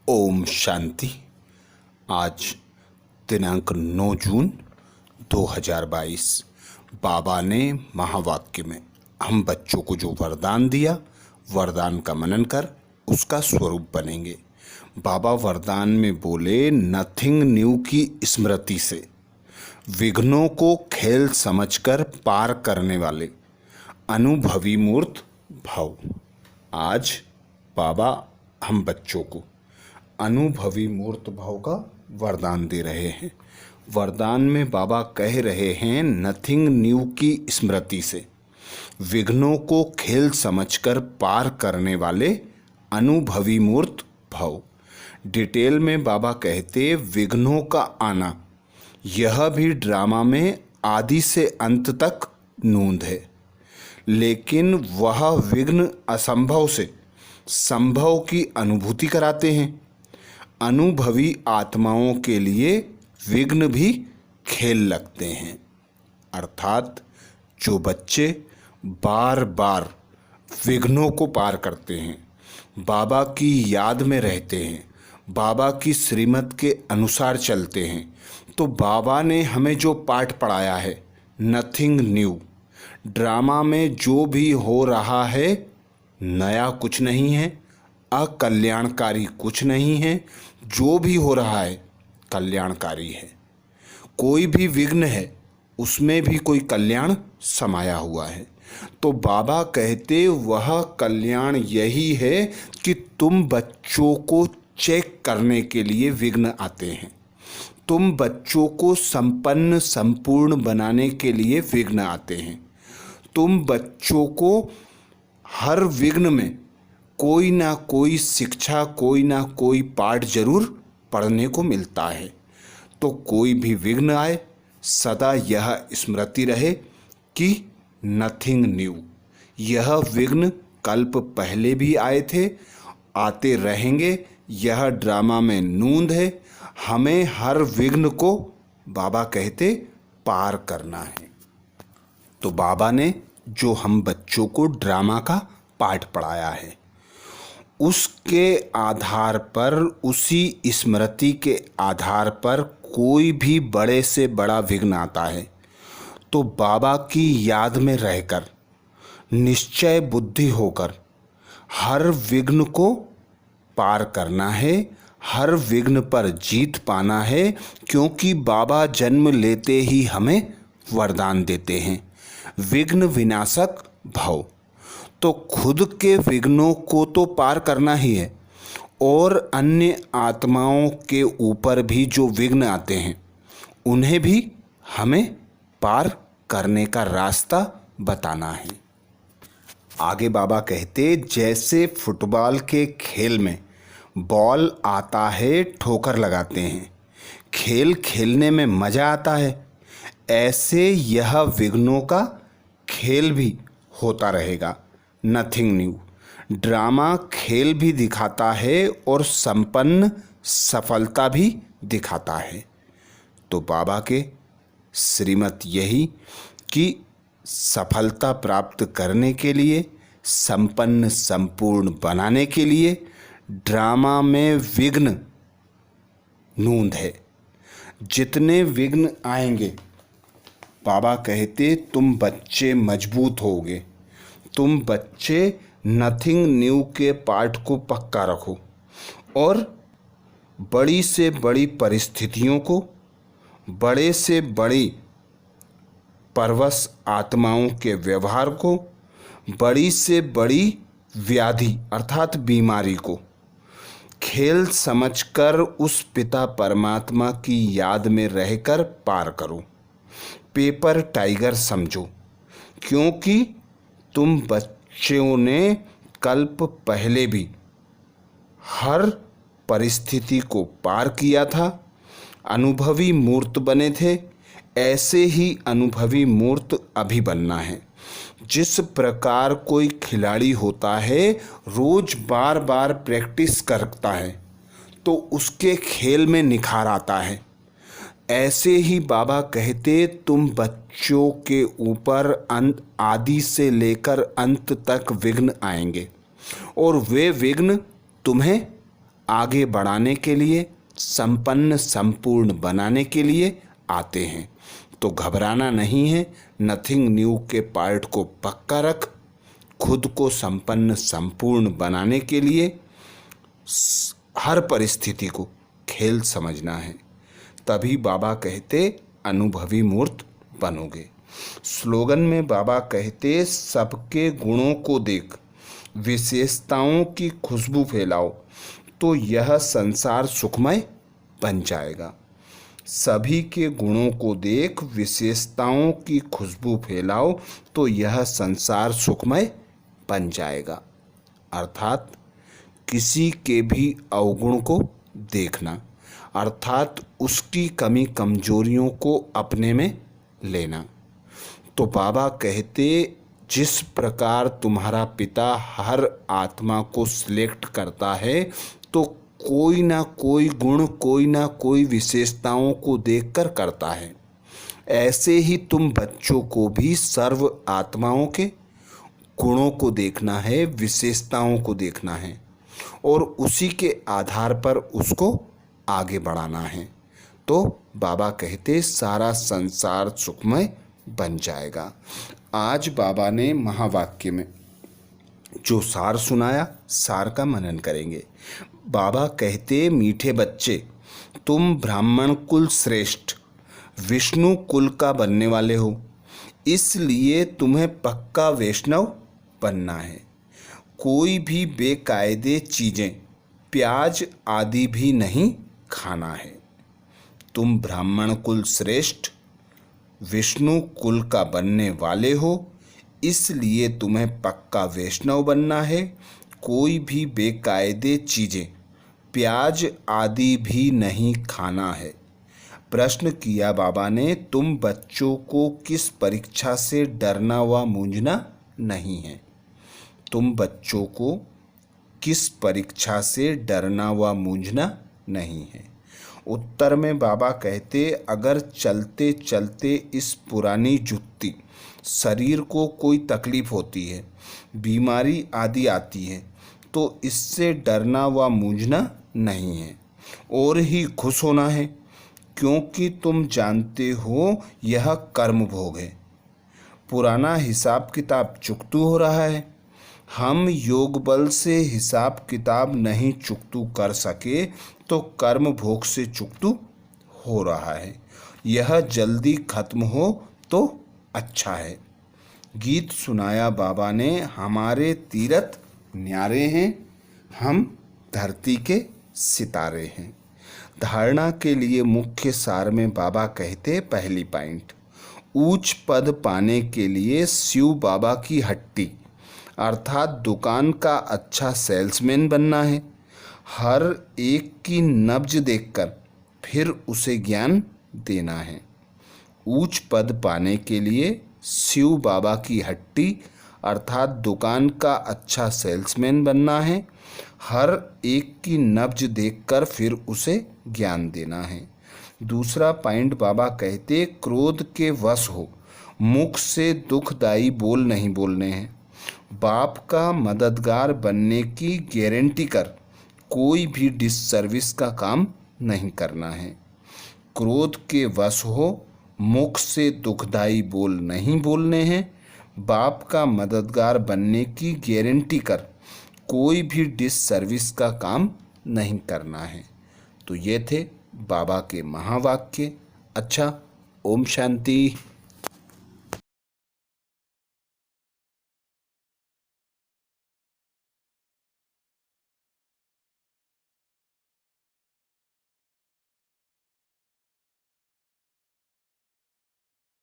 ओम शांति। आज दिनांक 9 जून 2022 बाबा ने महावाक्य में हम बच्चों को जो वरदान दिया, वरदान का मनन कर उसका स्वरूप बनेंगे। बाबा वरदान में बोले, नथिंग न्यू की स्मृति से विघ्नों को खेल समझकर पार करने वाले अनुभवी मूर्त भव। आज बाबा हम बच्चों को अनुभवी मूर्त भाव का वरदान दे रहे हैं। वरदान में बाबा कह रहे हैं, नथिंग न्यू की स्मृति से विघ्नों को खेल समझकर पार करने वाले अनुभवी मूर्त भाव। डिटेल में बाबा कहते, विघ्नों का आना यह भी ड्रामा में आदि से अंत तक नूंद है, लेकिन वह विघ्न असंभव से संभव की अनुभूति कराते हैं। अनुभवी आत्माओं के लिए विघ्न भी खेल लगते हैं, अर्थात जो बच्चे बार बार विघ्नों को पार करते हैं, बाबा की याद में रहते हैं, बाबा की श्रीमत के अनुसार चलते हैं, तो बाबा ने हमें जो पाठ पढ़ाया है, नथिंग न्यू, ड्रामा में जो भी हो रहा है नया कुछ नहीं है, अकल्याणकारी कुछ नहीं है, जो भी हो रहा है कल्याणकारी है। कोई भी विघ्न है उसमें भी कोई कल्याण समाया हुआ है। तो बाबा कहते, वह कल्याण यही है कि तुम बच्चों को चेक करने के लिए विघ्न आते हैं, तुम बच्चों को संपन्न संपूर्ण बनाने के लिए विघ्न आते हैं, तुम बच्चों को हर विघ्न में कोई ना कोई शिक्षा, कोई ना कोई पाठ जरूर पढ़ने को मिलता है। तो कोई भी विघ्न आए, सदा यह स्मृति रहे कि नथिंग न्यू, यह विघ्न कल्प पहले भी आए थे, आते रहेंगे, यह ड्रामा में नूंद है। हमें हर विघ्न को बाबा कहते पार करना है। तो बाबा ने जो हम बच्चों को ड्रामा का पाठ पढ़ाया है, उसके आधार पर, उसी स्मृति के आधार पर कोई भी बड़े से बड़ा विघ्न आता है तो बाबा की याद में रहकर, निश्चय बुद्धि होकर हर विघ्न को पार करना है, हर विघ्न पर जीत पाना है। क्योंकि बाबा जन्म लेते ही हमें वरदान देते हैं, विघ्न विनाशक भव। तो खुद के विघ्नों को तो पार करना ही है, और अन्य आत्माओं के ऊपर भी जो विघ्न आते हैं उन्हें भी हमें पार करने का रास्ता बताना है। आगे बाबा कहते, जैसे फुटबॉल के खेल में बॉल आता है, ठोकर लगाते हैं, खेल खेलने में मज़ा आता है, ऐसे यह विघ्नों का खेल भी होता रहेगा। नथिंग न्यू ड्रामा खेल भी दिखाता है और संपन्न सफलता भी दिखाता है। तो बाबा के श्रीमत यही कि सफलता प्राप्त करने के लिए, संपन्न संपूर्ण बनाने के लिए ड्रामा में विघ्न नूंद है। जितने विघ्न आएंगे, बाबा कहते, तुम बच्चे मजबूत होगे, तुम बच्चे नथिंग न्यू के पाठ को पक्का रखो और बड़ी से बड़ी परिस्थितियों को, बड़े से बड़ी परवश आत्माओं के व्यवहार को, बड़ी से बड़ी व्याधि अर्थात बीमारी को खेल समझकर उस पिता परमात्मा की याद में रहकर पार करो। पेपर टाइगर समझो, क्योंकि तुम बच्चों ने कल्प पहले भी हर परिस्थिति को पार किया था, अनुभवी मूर्त बने थे। ऐसे ही अनुभवी मूर्त अभी बनना है। जिस प्रकार कोई खिलाड़ी होता है, रोज बार बार प्रैक्टिस करता है तो उसके खेल में निखार आता है, ऐसे ही बाबा कहते, तुम बच्चों के ऊपर अंत आदि से लेकर अंत तक विघ्न आएंगे और वे विघ्न तुम्हें आगे बढ़ाने के लिए, संपन्न संपूर्ण बनाने के लिए आते हैं। तो घबराना नहीं है। नथिंग न्यू के पार्ट को पक्का रख। खुद को संपन्न संपूर्ण बनाने के लिए हर परिस्थिति को खेल समझना है, तभी बाबा कहते अनुभवी मूर्त बनोगे। स्लोगन में बाबा कहते सबके गुणों को देख, विशेषताओं की खुशबू फैलाओ तो यह संसार सुखमय बन जाएगा। सभी के गुणों को देख, विशेषताओं की खुशबू फैलाओ तो यह संसार सुखमय बन जाएगा। अर्थात किसी के भी अवगुण को देखना, अर्थात उसकी कमी कमजोरियों को अपने में लेना। तो बाबा कहते जिस प्रकार तुम्हारा पिता हर आत्मा को सिलेक्ट करता है तो कोई ना कोई गुण, कोई ना कोई विशेषताओं को देखकर करता है, ऐसे ही तुम बच्चों को भी सर्व आत्माओं के गुणों को देखना है, विशेषताओं को देखना है और उसी के आधार पर उसको आगे बढ़ाना है। तो बाबा कहते सारा संसार सुखमय बन जाएगा। आज बाबा ने महावाक्य में जो सार सुनाया, सार का मनन करेंगे। बाबा कहते मीठे बच्चे, तुम ब्राह्मण कुल श्रेष्ठ विष्णु कुल का बनने वाले हो, इसलिए तुम्हें पक्का वैष्णव बनना है। कोई भी बेकायदे चीज़ें, प्याज आदि भी नहीं खाना है। तुम ब्राह्मण कुल श्रेष्ठ विष्णु कुल का बनने वाले हो, इसलिए तुम्हें पक्का वैष्णव बनना है। कोई भी बेकायदे चीज़ें, प्याज आदि भी नहीं खाना है। प्रश्न किया बाबा ने, तुम बच्चों को किस परीक्षा से डरना व मूंझना नहीं है? तुम बच्चों को किस परीक्षा से डरना व मूंझना नहीं है? उत्तर में बाबा कहते अगर चलते चलते इस पुरानी जुत्ती शरीर को कोई तकलीफ होती है, बीमारी आदि आती है, तो इससे डरना व मूंझना नहीं है और ही खुश होना है, क्योंकि तुम जानते हो यह कर्म भोग है। पुराना हिसाब किताब चुकतू हो रहा है। हम योग बल से हिसाब किताब नहीं चुकतू कर सके तो कर्म भोग से चुकतू हो रहा है। यह जल्दी खत्म हो तो अच्छा है। गीत सुनाया बाबा ने, हमारे तीरथ न्यारे हैं, हम धरती के सितारे हैं। धारणा के लिए मुख्य सार में बाबा कहते पहली पॉइंट, ऊंच पद पाने के लिए शिव बाबा की हट्टी अर्थात दुकान का अच्छा सेल्समैन बनना है। हर एक की नब्ज देखकर फिर उसे ज्ञान देना है। ऊंच पद पाने के लिए शिव बाबा की हट्टी अर्थात दुकान का अच्छा सेल्समैन बनना है। हर एक की नब्ज देखकर फिर उसे ज्ञान देना है। दूसरा पॉइंट बाबा कहते क्रोध के वश हो, मुख से दुखदायी बोल नहीं बोलने हैं। बाप का मददगार बनने की गारंटी कर कोई भी डिससर्विस का काम नहीं करना है। क्रोध के वश हो, मुख से दुखदायी बोल नहीं बोलने हैं। बाप का मददगार बनने की गारंटी कर कोई भी डिससर्विस का काम नहीं करना है। तो ये थे बाबा के महावाक्य। अच्छा, ओम शांति।